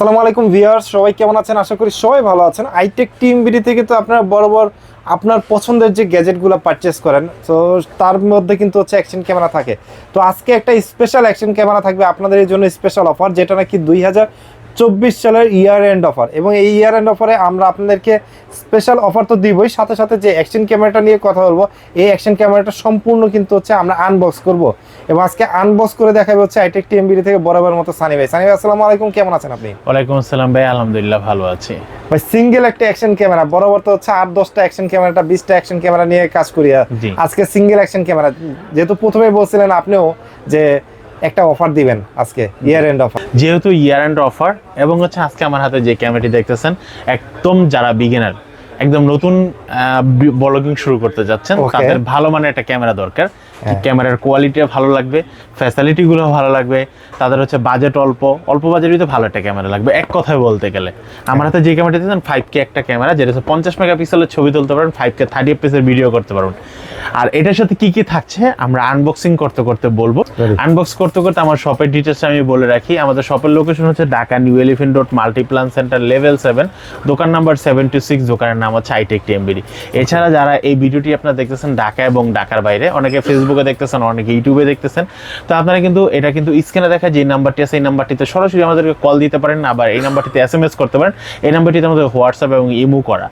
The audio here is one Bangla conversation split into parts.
আসসালামু আলাইকুম ভিউয়ার্স, সবাই কেমন আছেন? আশা করি সবাই ভালো আছেন। আইটেক টিম বিডি থেকে তো আপনারা বরাবর আপনার পছন্দের যে গ্যাজেটগুলো পারচেস করেন, তো তার মধ্যে কিন্তু হচ্ছে অ্যাকশন ক্যামেরা থাকে। তো আজকে একটা স্পেশাল অ্যাকশন ক্যামেরা থাকবে আপনাদের এই জন্য, স্পেশাল অফার, যেটা নাকি 2024 সালের ইয়ার এন্ড অফার। এবং এই ইয়ার এন্ড অফারে আমরা আপনাদেরকে স্পেশাল অফার তো দিবই, সাথে সাথে যে অ্যাকশন ক্যামেরাটা নিয়ে কথা বলবো, এই অ্যাকশন ক্যামেরাটা সম্পূর্ণ কিন্তু হচ্ছে আমরা আনবক্স করব। এবং আজকে আনবক্স করে দেখাবে হচ্ছে আইটেক টিম বিডি থেকে বরাবর মতো সানি ভাই। সানি ভাই, আসসালামু আলাইকুম, কেমন আছেন আপনি? ওয়ালাইকুম আসসালাম ভাই, আলহামদুলিল্লাহ ভালো আছি ভাই। সিঙ্গেল একটা অ্যাকশন ক্যামেরা, বরাবর তো হচ্ছে 8-10টা অ্যাকশন ক্যামেরাটা 20টা অ্যাকশন ক্যামেরা নিয়ে কাজ করি, আজকে সিঙ্গেল অ্যাকশন ক্যামেরা। যেহেতু প্রথমে বলছিলেন আপনিও যে একটা অফার দিবেন আজকে, ইয়ার এন্ড অফার, যেহেতু ইয়ার এন্ড অফার এবং হচ্ছে আজকে আমার হাতে যে ক্যামেরাটি দেখতেছেন, একদম যারা বিগিনার, একদম নতুন ব্লগিং শুরু করতে যাচ্ছেন, তাদের ভালো মানের একটা ক্যামেরা দরকার। ক্যামেরার কোয়ালিটিও ভালো লাগবে, ফ্যাসিলিটিগুলো ভালো লাগবে, তাদের হচ্ছে বাজেট অল্প বাজেটই তো ভালো একটা ক্যামেরা লাগবে। এক কথায় বলতে গেলে আমার হাতে যে ক্যামেরাটি দিচ্ছেন 5K একটা ক্যামেরা, যেটা হচ্ছে 50 মেগাপিক্সেলের ছবি তুলতে পারবেন, 5K 30 fps এর ভিডিও করতে পারবেন। আর এটার সাথে কি কি থাকছে আমরা আনবক্সিং করতে করতে বলবো। আনবক্স করতে করতে আমার শপের ডিটেলস আমি বলে রাখি। আমাদের শপের লোকেশন হচ্ছে Dhaka new elephant road Multiplan centre level 7, দোকান নাম্বার 76, দোকানের নাম হচ্ছে আইটেক টিম বিডি। এছাড়া যারা এই ভিডিওটি আপনারা দেখতেছেন ঢাকা এবং ঢাকার বাইরে, অনেকে ফেসবুকে দেখতেছেন, অনেকে ইউটিউবে দেখতেছেন, তো আপনারা কিন্তু এটা কিন্তু স্ক্রিনে দেখা যে নাম্বারটি আছে, এই নাম্বারটিতে সরাসরি আমাদেরকে কল দিতে পারেন, আবার এই নাম্বারটিতে এসএমএস করতে পারেন। এই নাম্বারটিতে আমাদের হোয়াটসঅ্যাপ এবং ইমো করা,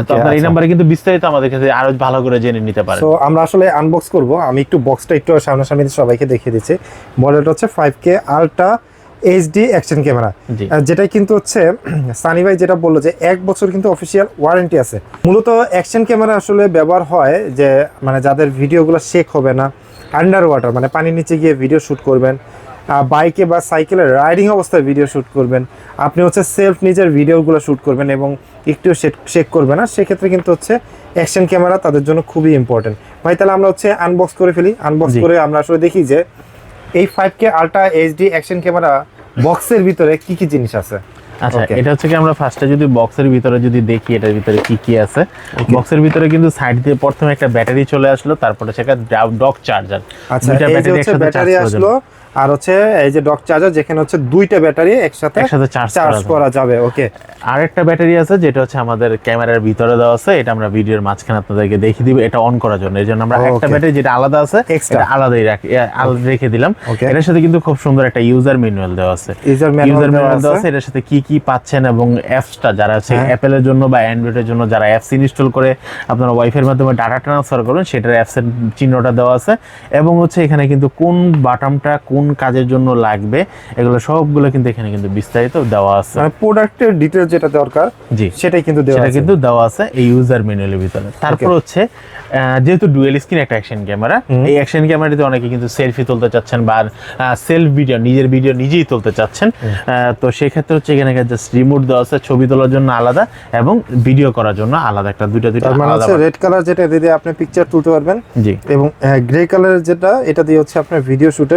তো আপনারা এই নাম্বারে কিন্তু বিস্তারিত আমাদের কাছে আরো ভালো করে জেনে নিতে পারেন। তো আমরা আসলে আনবক্স করব। আমি একটু বক্সটা একটু সামনাসামনি সবাইকে দেখিয়ে দিচ্ছি। মডেলটা হচ্ছে 5K ultra HD action camera, যেটাই কিন্তু হচ্ছে সানি ভাই যেটা বললো যে 1 বছর কিন্তু অফিসিয়াল ওয়ারেন্টি আছে। মূলত অ্যাকশন ক্যামেরা আসলে ব্যবহার হয় যে মানে যাদের ভিডিওগুলো শেক হবে না, আন্ডার ওয়াটার মানে পানির নিচে গিয়ে ভিডিও শ্যুট করবেন, বাইকে বা সাইকেলে রাইডিং অবস্থায় ভিডিও শ্যুট করবেন, আপনি হচ্ছে সেলফ নিজের ভিডিওগুলো শ্যুট করবেন এবং একটু শেক করবে না, সেক্ষেত্রে কিন্তু হচ্ছে অ্যাকশন ক্যামেরা তাদের জন্য খুবই ইম্পর্টেন্ট। ভাই তাহলে আমরা হচ্ছে আনবক্স করে ফেলি। আনবক্স করে আমরা আসলে দেখি যে এই 5K ultra HD action camera বক্সের ভিতরে কি কি জিনিস আছে। আচ্ছা, এটা হচ্ছে কি আমরা ফার্স্টে যদি বক্সের ভিতরে যদি দেখি এটার ভিতরে কি কি আছে। বক্সের ভিতরে কিন্তু সাইড দিয়ে প্রথমে একটা ব্যাটারি চলে আসলো, তারপরে সেটা ডক চার্জার। আচ্ছা, এই যে হচ্ছে ব্যাটারি আসলো, আর হচ্ছে এই যে ডক চার্জার, যেখানে হচ্ছে দুইটা ব্যাটারি একসাথে চার্জ করা যাবে। ওকে, আরেকটা ব্যাটারি আছে যেটা হচ্ছে আমাদের ক্যামেরার ভিতরে দেওয়া আছে, এটা আমরা ভিডিওর মাঝখানে আপনাদেরকে দেখিয়ে দিব এটা অন করার জন্য। এজন্য আমরা একটা ব্যাটারি যেটা আলাদা আছে এটা আলাদাই রেখে দিলাম। এটার সাথে কিন্তু খুব সুন্দর একটা ইউজার ম্যানুয়াল দেওয়া আছে। ইউজার ম্যানুয়াল দেওয়া আছে, এটার সাথে কি কি পাচ্ছেন এবং অ্যাপসটা যারা আছে অ্যাপেলের জন্য বা অ্যান্ড্রয়েডের জন্য যারা অ্যাপস ইনস্টল করে আপনারা ওয়াইফাইয়ের মাধ্যমে ডাটা ট্রান্সফার করবেন, সেটার অ্যাপসের চিহ্নটা দেওয়া আছে। এবং হচ্ছে এখানে কিন্তু কোন বাটনটা কোন কাজের জন্য লাগবে এগুলো সবগুলো কিন্তু এখানে কিন্তু বিস্তারিত দেওয়া আছে। মানে প্রোডাক্টের ডিটেইলস যেটা দরকার জি সেটাই কিন্তু দেওয়া আছে এই ইউজার ম্যানুয়ালের ভিতরে। তারপর হচ্ছে যেহেতু ডুয়াল স্ক্রিন একটা অ্যাকশন ক্যামেরা, এই অ্যাকশন ক্যামেরাতে অনেকে কিন্তু সেলফি তুলতে চাচ্ছেন বা সেলফ ভিডিও নিজের ভিডিও নিজেই তুলতে চাচ্ছেন, তো সেই ক্ষেত্রে হচ্ছে এখানে জাস্ট রিমোট দেওয়া আছে, ছবি তোলার জন্য আলাদা এবং ভিডিও করার জন্য আলাদা একটা দুইটা আলাদা। রেড কালার যেটা দিয়ে আপনি পিকচার তুলতে পারবেন, জি, এবং গ্রে কালার যেটা এটা দিয়ে হচ্ছে আপনি ভিডিও শুট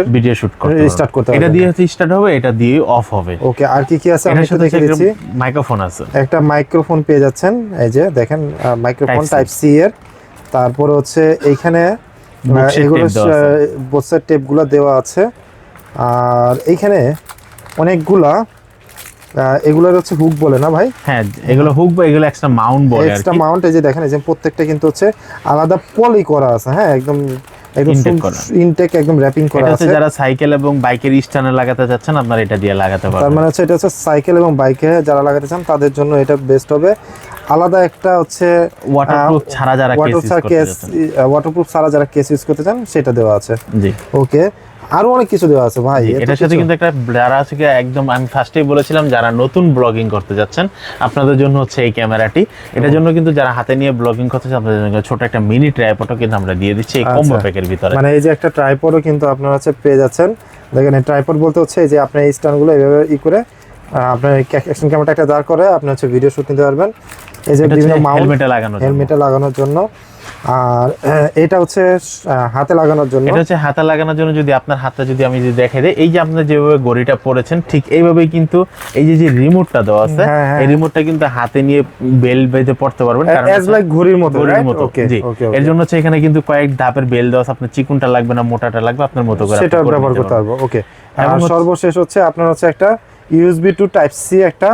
করতে এটা দিয়ে হচ্ছে স্টার্ট হবে, এটা দিয়ে অফ হবে। ওকে, আর কি কি আছে আমি একটু দেখে দিচ্ছি। মাইক্রোফোন আছে, একটা মাইক্রোফোন পেয়ে যাচ্ছেন, এই যে দেখেন মাইক্রোফোন টাইপ সি এর। তারপর হচ্ছে এইখানে এগুলো বক্সের টেপগুলো দেওয়া আছে, আর এইখানে অনেকগুলা এগুলোর হচ্ছে হুক বলে না ভাই? হ্যাঁ, এগুলো হুক বা এগুলো এক্সট্রা মাউন্ট বলে। এক্সট্রা মাউন্ট, এই যে দেখেন এই যে প্রত্যেকটা কিন্তু হচ্ছে আলাদা পলি করা আছে। হ্যাঁ, একদম ইনটেক একদম র‍্যাপিং করা আছে। যারা সাইকেল এবং বাইকের স্ট্যান্ডে লাগাতে চাচ্ছেন আপনারা এটা দিয়ে লাগাতে পারবেন। তার মানে হচ্ছে এটা হচ্ছে সাইকেল এবং বাইকে যারা লাগাতে চান তাদের জন্য এটা বেস্ট হবে। আলাদা একটা হচ্ছে ওয়াটারপ্রুফ ছাড়া যারা কেস ইউজ করতে চান সেটা দেওয়া আছে। জি, ওকে, আরো অনেক কিছু দেওয়া আছে ভাই। এটার সাথে কিন্তু একটা যারা আছে একদম আমি ফার্স্টেই বলেছিলাম যারা নতুন ব্লগিং করতে যাচ্ছেন আপনাদের জন্য হচ্ছে এই ক্যামেরাটি। এটার জন্য কিন্তু যারা হাতে নিয়ে ব্লগিং করতে চান আপনাদের জন্য ছোট একটা মিনি ট্রাইপডও কিন্তু আমরা দিয়ে দিচ্ছি এই কম্বো প্যাকের ভিতরে। মানে এই যে একটা ট্রাইপডও কিন্তু আপনারা হচ্ছে পেয়ে যাচ্ছেন। দেখেন এই ট্রাইপড বলতে হচ্ছে এই যে আপনি এই স্ট্যান্ডগুলো এইভাবে করে আপনার অ্যাকশন ক্যামেরাটা একটা দাঁড় করে আপনি হচ্ছে ভিডিও শুট নিতে পারবেন। এই যে বিভিন্ন মাউন্ট হেলমেটে লাগানোর জন্য, আর এটা হচ্ছে হাতে লাগানোর জন্য। এটা হচ্ছে হাতে লাগানোর জন্য। যদি আপনার হাতটা যদি আমি যদি দেখাই দেই, এই যে আপনি যেভাবে ঘড়িটা পরেছেন ঠিক এইভাবেই কিন্তু এই যে রিমোটটা দেওয়া আছে, এই রিমোটটা কিন্তু হাতে নিয়ে বেল বেঁধে পড়তে পারবেন, কারণ অ্যাজ লাইক ঘড়ির মতো। জি, এর জন্য হচ্ছে এখানে কিন্তু কয়েক ধাপের বেল দেওয়া আছে। আপনার চিকুনটা লাগবে না মোটাটা লাগবে আপনার মতো করে সেটা ব্যবহার করতে পারবো। ওকে, এবং সর্বশেষ হচ্ছে আপনার হচ্ছে একটা USB টু টাইপ সি একটা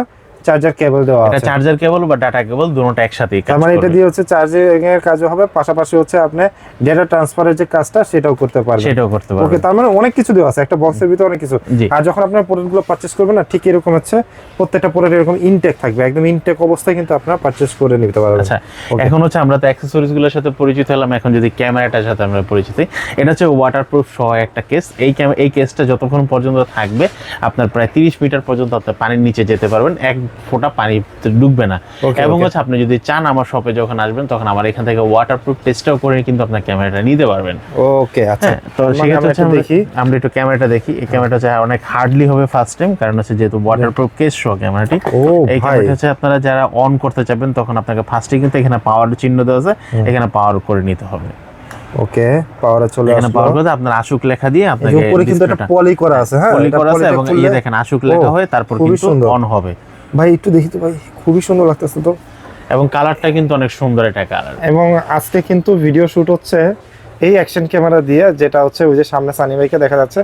চার্জার কেবল দেওয়া এটা আছে। চার্জার কেবল বা ডাটা কেবল দুটোটা একসাথেই কাজ তার মানে এটা করবে। দিয়ে হচ্ছে চার্জিং এর কাজও হবে, পাশাপাশি হচ্ছে আপনি ডেটা ট্রান্সফারের যে কাজটা সেটাও করতে পারবেন। সেটাও করতে ওকে, পারবেন। তার মানে অনেক কিছু দেওয়া আছে একটা বক্সের ভিতরে, অনেক কিছু। জি। আর যখন আপনার প্রোডাক্টগুলো পারচেজ করবেন না, ঠিক এরকম হচ্ছে প্রত্যেকটা প্রোডাক্ট এরকম ইনটেক থাকবে, একদম ইনটেক অবস্থায় কিন্তু আপনারা পারচেজ করে নিতে পারবেন। আচ্ছা, Okay. এখন হচ্ছে আমরা তো অ্যাকসেসরিজ গুলোর সাথে পরিচিত হলাম, এখন যদি ক্যামেরাটার সাথে আমরা পরিচিত হই, এটা হচ্ছে ওয়াটারপ্রুফ সহ একটা কেস। এই কেসটা যতক্ষণ পর্যন্ত থাকবে আপনার প্রায় 30 মিটার পর্যন্ত আপনি পানির নিচে যেতে পারবেন, এক ফোঁটা পানি ডুববে না। Okay, এবং okay. হচ্ছে আপনি যদি চান আমার শপে যখন আসবেন তখন আমার এখান থেকে ওয়াটারপ্রুফ টেস্টটাও করে কিন্তু আপনার ক্যামেরাটা নিতে পারবেন। ওকে, আচ্ছা। তো সেক্ষেত্রে হচ্ছে দেখি আমরা একটু ক্যামেরাটা দেখি। এই ক্যামেরাটা হচ্ছে অনেক হার্ডলি হবে ফার্স্ট টাইম, কারণ হচ্ছে যেহেতু ওয়াটারপ্রুফ কেস সহ ক্যামেরাটি। ও এই ভাই, ক্যামেরাটা হচ্ছে আপনারা যারা অন করতে চাইবেন তখন আপনাকে ফার্স্টে কিন্তু এখানে পাওয়ার চিহ্ন দেওয়া আছে, এখানে পাওয়ার করে নিতে হবে। ওকে, পাওয়ারে চলে এখানে আসলো। পাওয়ার করে আপনার আশুক লেখা দিয়ে এই আপনাকে যে উপরে কিন্তু একটা পলি করা আছে, হ্যাঁ, পলি এটা করা আছে পলিটা এবং খুললে- এই দেখেন আশুক লেখা ও, হয়, তারপর খুবই কিন্তু সুন্দর। অন হবে। ভাই একটু দেখি তো ভাই, খুবই সুন্দর লাগতেছে তো। এবং কালারটা কিন্তু অনেক সুন্দর একটা কালার। এবং আজকে কিন্তু ভিডিও শুট হচ্ছে এই অ্যাকশন ক্যামেরা দিয়ে, যেটা হচ্ছে ওই যে সামনে সানি ভাইকে দেখা যাচ্ছে।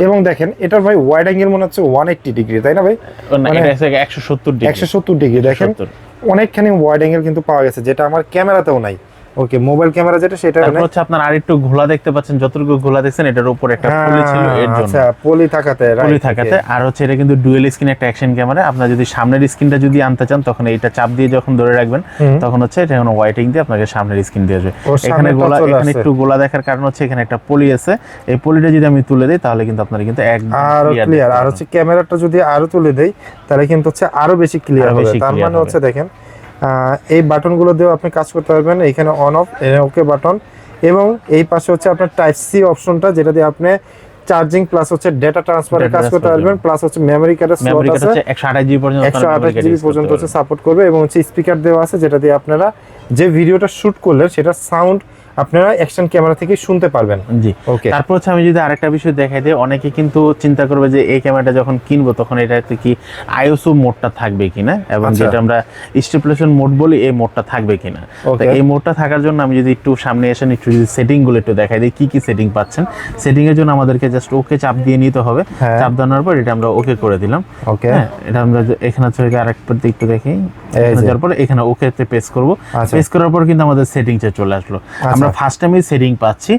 এবং দেখেন এটার ভাই ওয়াইড অ্যাঙ্গেল মনে হচ্ছে 180 ডিগ্রি, তাই না ভাই? মানে এটা হচ্ছে 170 ডিগ্রি। 170 ডিগ্রি, দেখেন 170 অনেকখানি ওয়াইড অ্যাঙ্গেল কিন্তু পাওয়া গেছে, যেটা আমার ক্যামেরাতেও নাই। ওকে, মোবাইল ক্যামেরা যেটা সেটা তারপর হচ্ছে আপনার আরেকটু ঘোলা দেখতে পাচ্ছেন, যতটুকু ঘোলা দেখছেন এটার উপর একটা পলি ছিল এর জন্য। আচ্ছা, পলি থাকাতে, পলি থাকাতে। আর হচ্ছে এটা কিন্তু ডুয়েল স্ক্রিন একটা অ্যাকশন ক্যামেরা। আপনার যদি সামনের স্ক্রিনটা যদি আনতে চান তখন এইটা চাপ দিয়ে যখন ধরে রাখবেন তখন হচ্ছে এটা কোনো ওয়াইটিং দিয়ে আপনাকে সামনের স্ক্রিন দিয়ে আসবে। এখানে গোলা, এখানে একটু গোলা দেখার কারণ হচ্ছে এখানে একটা পলি আছে, এই পলিটা যদি আমি তুলে দিই তাহলে কিন্তু আপনারা কিন্তু একদম আরো ক্লিয়ার। আর হচ্ছে ক্যামেরাটা যদি আরো তুলে দেই তাহলে কিন্তু হচ্ছে আরো বেশি ক্লিয়ার আরো হবে। বেশি তার clear মানে হবে। হচ্ছে দেখেন এই বাটনগুলো দিয়েও আপনি কাজ করতে পারবেন। এখানে অন অফ, ওকে বাটন, এবং এই পাশে হচ্ছে আপনার টাইপ সি অপশনটা, যেটা দিয়ে আপনি চার্জিং প্লাস হচ্ছে ডেটা ট্রান্সফারের কাজ করতে পারবেন, প্লাস হচ্ছে মেমরি কার্ডের স্লট মেমরি কার্ড আছে হচ্ছে 128 জিবি পর্যন্ত 128 জিবি পর্যন্ত হচ্ছে সাপোর্ট করবে, এবং হচ্ছে স্পিকার দেওয়া আছে যেটা দিয়ে আপনারা যে ভিডিওটা শুট করলেন সেটা সাউন্ড আপনারা অ্যাকশন ক্যামেরা থেকে শুনতে পারবেন। জি। ওকে, তারপর হচ্ছে আমি যদি আরেকটা বিষয় দেখাই দিই, অনেকে কিন্তু চিন্তা করবে যে এই ক্যামেরাটা যখন কিনবো তখন এটাতে কি আইএসও মোডটা থাকবে কিনা, এবং আচ্ছা। যেটা আমরা স্টেবিলাইজেশন মোড বলি এই মোডটা থাকবে কিনা। তো Okay. এই মোডটা থাকার জন্য আমি যদি একটু সামনে এসে একটু যদি সেটিং গুলো একটু দেখাই দিই, কি কি সেটিং পাচ্ছেন। সেটিং এর জন্য আমাদেরকে জাস্ট ওকে চাপ দিয়ে নিতে হবে। হ্যাঁ। চাপ দেওয়ার পর এটা আমরা ওকে করে দিলাম। ওকে, হ্যাঁ, এটা আমরা এখানে থেকে আরেকটা দিক একটু দেখি, এখানে যে। যাওয়ার পর এখানে ওকে তে প্রেস করব। আচ্ছা। প্রেস করার পর কিন্তু আমাদের সেটিংসে চলে আসলো। আমরা ফার্স্ট টাইমে সেটিং পাচ্ছি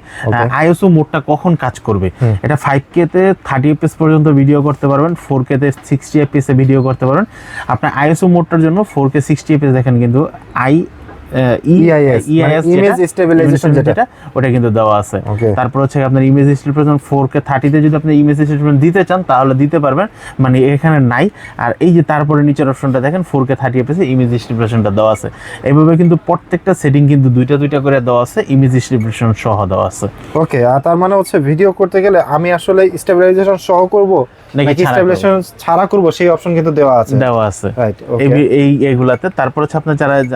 আইএসও মোডটা কখন কাজ করবে। এটা 5K তে 30 fps পর্যন্ত ভিডিও করতে পারবেন, 4K তে 60 fps এ ভিডিও করতে পারবেন। আপনার আইএসও মোডটার জন্য 4K 60 fps দেখেন কিন্তু EIS, মানে image stabilization যেটা ওটা কিন্তু দেওয়া আছে। Okay. তারপর হচ্ছে আপনার ইমেজ স্টেবিলাইজেশন 4K 30 তে যদি আপনি ইমেজ স্টেবিলাইজেশন দিতে চান তাহলে দিতে পারবেন, মানে এখানে নাই। আর এই যে তারপরে নিচের অপশনটা দেখেন 4K 30 fps এ ইমেজ স্টেবিলাইজেশনটা দেওয়া আছে। এইভাবে কিন্তু প্রত্যেকটা সেটিং কিন্তু দুইটা করে দেওয়া আছে, ইমেজ স্টেবিলাইজেশন সহ দেওয়া আছে। ওকে, আর তার মানে হচ্ছে ভিডিও করতে গেলে আমি আসলে স্টেবিলাইজেশন সহ করব নাকি ছাড়া স্টেবিলাইজেশন ছাড়া করব, সেই অপশন কিন্তু দেওয়া আছে। রাইট, ওকে। এইগুলাতে তারপর হচ্ছে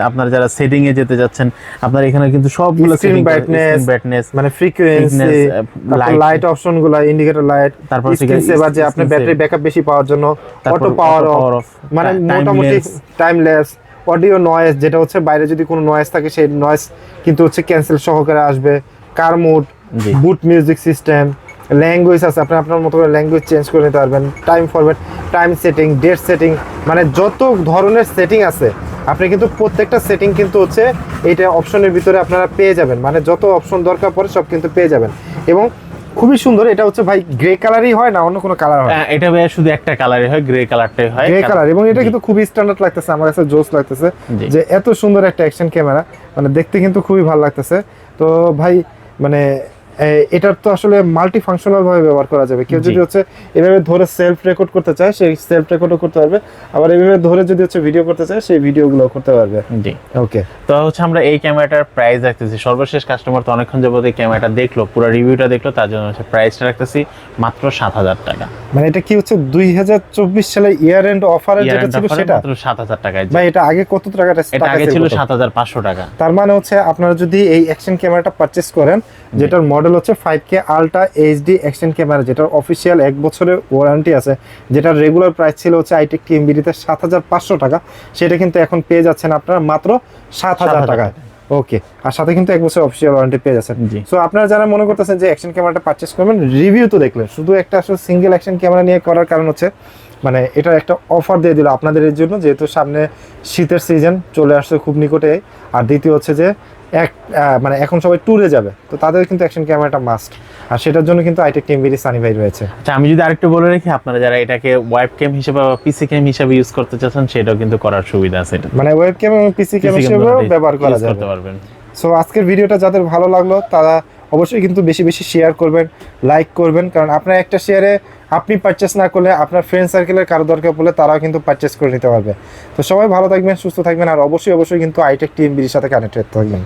আপনারা যারা সেটিং এ যেতে যাচ্ছেন, আপনার এখানে কিন্তু সবগুলো স্ক্রিন ব্রাইটনেস, মানে ফ্রিকোয়েন্সি, লাইট অপশনগুলো, ইন্ডিকেটর লাইট, তারপর স্ক্রিন সেভার, যে আপনি ব্যাটারি ব্যাকআপ বেশি পাওয়ার জন্য অটো পাওয়ার অফ, মানে মোটামুটি টাইম ল্যাপস, অডিও নয়েজ, যেটা হচ্ছে বাইরে যদি কোনো নয়েজ থাকে সেই নয়েজ কিন্তু হচ্ছে ক্যান্সেল সহকারে আসবে, কার মোড, বুট মিউজিক সিস্টেম, ল্যাঙ্গুয়েজ আছে, আপনি আপনার মতো করে ল্যাঙ্গুয়েজ চেঞ্জ করে নিতে পারবেন, time format, time setting, date setting, মানে যত ধরনের সেটিং আছে আপনি কিন্তু প্রত্যেকটা সেটিং কিন্তু হচ্ছে এইটা অপশনের ভিতরে আপনারা পেয়ে যাবেন, মানে যত অপশন দরকার পড়ে সব কিন্তু পেয়ে যাবেন। এবং খুবই সুন্দর, এটা হচ্ছে ভাই গ্রে কালারই হয় না অন্য কোনো কালার হয়? এটা ভাই শুধু একটা কালারই হয়, গ্রে কালারটাই হয়, গ্রে কালার। এবং এটা কিন্তু খুবই স্ট্যান্ডার্ড লাগতেছে আমার কাছে, জোস লাগতেছে যে এত সুন্দর একটা অ্যাকশন ক্যামেরা, মানে দেখতে কিন্তু খুবই ভালো লাগতেছে। তো ভাই মানে এটার তো আসলে মাল্টি ফাংশনাল ভাবে ব্যবহার করা যাবে। কেউ যদি হচ্ছে এভাবে ধরে সেলফ রেকর্ড করতে চায় সেই সেলফ রেকর্ডও করতে পারবে, আবার এভাবে ধরে যদি হচ্ছে ভিডিও করতে চায় সেই ভিডিওগুলো করতে পারবে। জি, ওকে। তো হচ্ছে আমরা এই ক্যামেরাটার প্রাইস রাখতেছি, সর্বশেষ কাস্টমার তো অনেকক্ষণ যাবত এই ক্যামেরাটা দেখলো, পুরো রিভিউটা দেখলো, তার জন্য হচ্ছে প্রাইসটা রাখতেছি মাত্র 7,000 টাকা। মানে এটা কি হচ্ছে 2024 সালের ইয়ার এন্ড অফারে যেটা ছিল সেটা মাত্র 7,000 টাকায়। ভাই এটা আগে কত টাকাটা? এটা আগে ছিল 7,500 টাকা। তার মানে হচ্ছে আপনারা যদি এই অ্যাকশন ক্যামেরাটা পারচেজ করেন, যেটার মডেল হচ্ছে 5K ultra HD action camera, যেটার অফিসিয়াল 1 বছরের ওয়ারেন্টি আছে, যেটার রেগুলার প্রাইস ছিল হচ্ছে আইটেক টিএমবিডিতে 7,500 টাকা, সেটা কিন্তু এখন পেয়ে যাচ্ছেন আপনারা মাত্র 7,000 টাকায়। ওকে, আর সাথে কিন্তু 1 বছর অফিসিয়াল ওয়ারেন্টি পেয়ে যাচ্ছেন। সো আপনারা যারা মনে করতেছেন যে অ্যাকশন ক্যামেরাটা পারচেজ করবেন, রিভিউ তো দেখলেন, শুধু একটা আসলে সিঙ্গেল অ্যাকশন ক্যামেরা নিয়ে করার কারণ হচ্ছে মানে এটা একটা অফার দিয়ে দিল আপনাদের এর জন্য, যেহেতু সামনে শীতের সিজন চলে আসছে খুব নিকটে। আর দ্বিতীয় হচ্ছে যে মানে এখন সবাই ট্যুরে যাবে, তো তাদের কিন্তু অ্যাকশন ক্যামেরাটা মাস্ট, আর সেটার জন্য কিন্তু আইটেক টিএমবিডি সানি ভাই রয়েছে। আচ্ছা, আমি যদি আরেকটু বলে রাখি, আপনারা যারা এটাকে ওয়েব ক্যাম হিসেবে বা পিসি ক্যাম হিসেবে ইউজ করতে চাচ্ছেন, সেটাও কিন্তু করার সুবিধা আছে। এটা মানে ওয়েব ক্যাম এবং পিসি ক্যাম হিসেবেও ব্যবহার করা use যাবে। করতে পারবেন। সো আজকের ভিডিওটা যাদের ভালো লাগলো তারা অবশ্যই কিন্তু বেশি বেশি শেয়ার করবেন, লাইক করবেন, কারণ আপনার একটা শেয়ারে আপনি পারচেস না করলে আপনার ফ্রেন্ড সার্কেলের কারো দরকার পড়লে তারাও কিন্তু পারচেস করে নিতে পারবে। তো সবাই ভালো থাকবেন, সুস্থ থাকবেন, আর অবশ্যই কিন্তু আইটেক টিএমবিডির সাথে কানেক্টেড থাকবেন।